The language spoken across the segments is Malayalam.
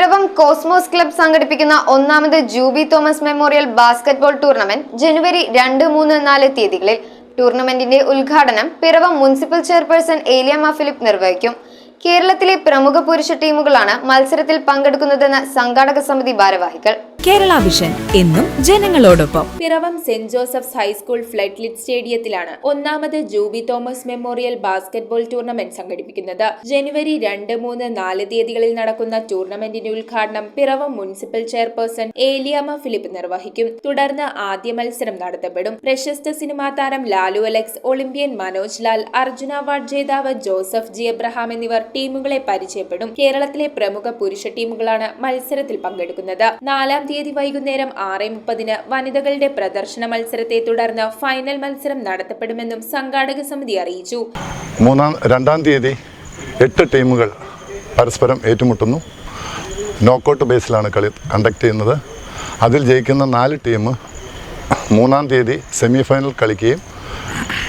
പിറവം കോസ്മോസ് ക്ലബ് സംഘടിപ്പിക്കുന്ന ഒന്നാമത് Jubi Thomas memorial basketball tournament ജനുവരി 2, 3, 4 തീയതികളിൽ. ടൂർണമെന്റിന്റെ ഉദ്ഘാടനം പിറവം മുനിസിപ്പൽ ചെയർപേഴ്സൺ ഏലിയാമ്മ ഫിലിപ്പ് നിർവഹിക്കും. കേരളത്തിലെ പ്രമുഖ പുരുഷ ടീമുകളാണ് മത്സരത്തിൽ പങ്കെടുക്കുന്നതെന്ന് സംഘാടക സമിതി ഭാരവാഹികൾ. കേരള വിഷൻ എന്നും ജനങ്ങളോടൊപ്പം. Piravom saint Joseph's high school flood സ്റ്റേഡിയത്തിലാണ് ഒന്നാമത് Jubi Thomas memorial basketball tournament സംഘടിപ്പിക്കുന്നത്. ജനുവരി 2, 3, 4 തീയതികളിൽ നടക്കുന്ന ടൂർണമെന്റിന്റെ ഉദ്ഘാടനം പിറവം മുനിസിപ്പൽ ചെയർപേഴ്സൺ ഏലിയാമ്മ ഫിലിപ്പ് നിർവഹിക്കും. തുടർന്ന് ആദ്യ മത്സരം നടത്തപ്പെടും. പ്രശസ്ത സിനിമാ താരം ലാലു അലക്സ്, ഒളിമ്പ്യൻ മനോജ് ലാൽ, അർജുന അവാർഡ് ജേതാവ് ജോസഫ് ജി എബ്രഹാം എന്നിവർ ടീമുകളെ പരിചയപ്പെടും. കേരളത്തിലെ പ്രമുഖ പുരുഷ ടീമുകളാണ് മത്സരത്തിൽ പങ്കെടുക്കുന്നത്. 4 തീയതി വൈകുന്നേരം 6:30 വനിതകളുടെ പ്രദർശന മത്സരത്തെ തുടർന്ന് ഫൈനൽ മത്സരം നടത്തപ്പെടുമെന്നും സംഘാടക സമിതി അറിയിച്ചു. 2 തീയതി 8 ടീമുകൾ പരസ്പരം ഏറ്റുമുട്ടുന്നു. നോക്കൌട്ട് ബേസിലാണ് കളി കണ്ടക്ട് ചെയ്യുന്നത്. അതിൽ ജയിക്കുന്ന 4 ടീം 3 തീയതി സെമി ഫൈനൽ കളിക്കുകയും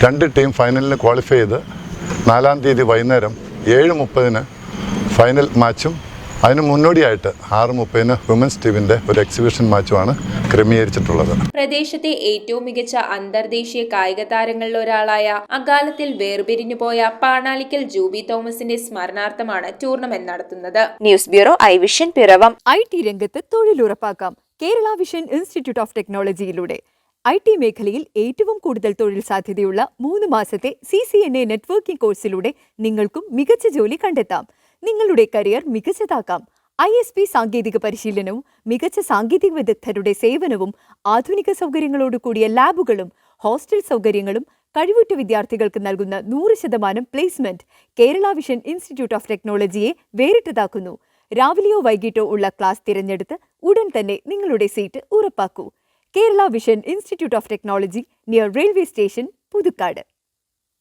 2 ടീം ഫൈനലിന് ക്വാളിഫൈ ചെയ്ത് 4 തീയതി വൈകുന്നേരം 7:30 ഫൈനൽ മാച്ചും അതിന് മുന്നോടിയായിട്ട് 6:30 വിമൻസ് ടീമിന്റെ ഒരു എക്സിബിഷൻ മാച്ചുമാണ് ക്രമീകരിച്ചിട്ടുള്ളത്. പ്രദേശത്തെ ഏറ്റവും മികച്ച അന്തർദേശീയ കായിക താരങ്ങളിൽ ഒരാളായ അകാലത്തിൽ വേർപിരിഞ്ഞുപോയ പാണാലിക്കൽ ജൂബി തോമസിന്റെ സ്മരണാർത്ഥമാണ് ടൂർണമെന്റ് നടത്തുന്നത്. News bureau, I vision, Piravom. IT രംഗത്ത് തൊഴിലുറപ്പാക്കാം കേരള വിഷൻ ഇൻസ്റ്റിറ്റ്യൂട്ട് ഓഫ് ടെക്നോളജിയിലൂടെ. IT മേഖലയിൽ ഏറ്റവും കൂടുതൽ തൊഴിൽ സാധ്യതയുള്ള 3 മാസത്തെ CCNA നെറ്റ്വർക്കിംഗ് കോഴ്സിലൂടെ നിങ്ങൾക്കും മികച്ച ജോലി കണ്ടെത്താം. നിങ്ങളുടെ കരിയർ മികച്ചതാക്കാം. ISP സാങ്കേതിക പരിശീലനവും മികച്ച സാങ്കേതിക വിദഗ്ധരുടെ സേവനവും ആധുനിക സൗകര്യങ്ങളോടുകൂടിയ ലാബുകളും ഹോസ്റ്റൽ സൗകര്യങ്ങളും കഴിവുറ്റ വിദ്യാർത്ഥികൾക്ക് നൽകുന്ന 100% placement Kerala vision institute of ടെക്നോളജിയെ വേറിട്ടതാക്കുന്നു. രാവിലെയോ വൈകിട്ടോ ഉള്ള ക്ലാസ് തിരഞ്ഞെടുത്ത് ഉടൻ തന്നെ നിങ്ങളുടെ സീറ്റ് ഉറപ്പാക്കൂ. Kerala vision institute of technology, near railway station, Puthukkad.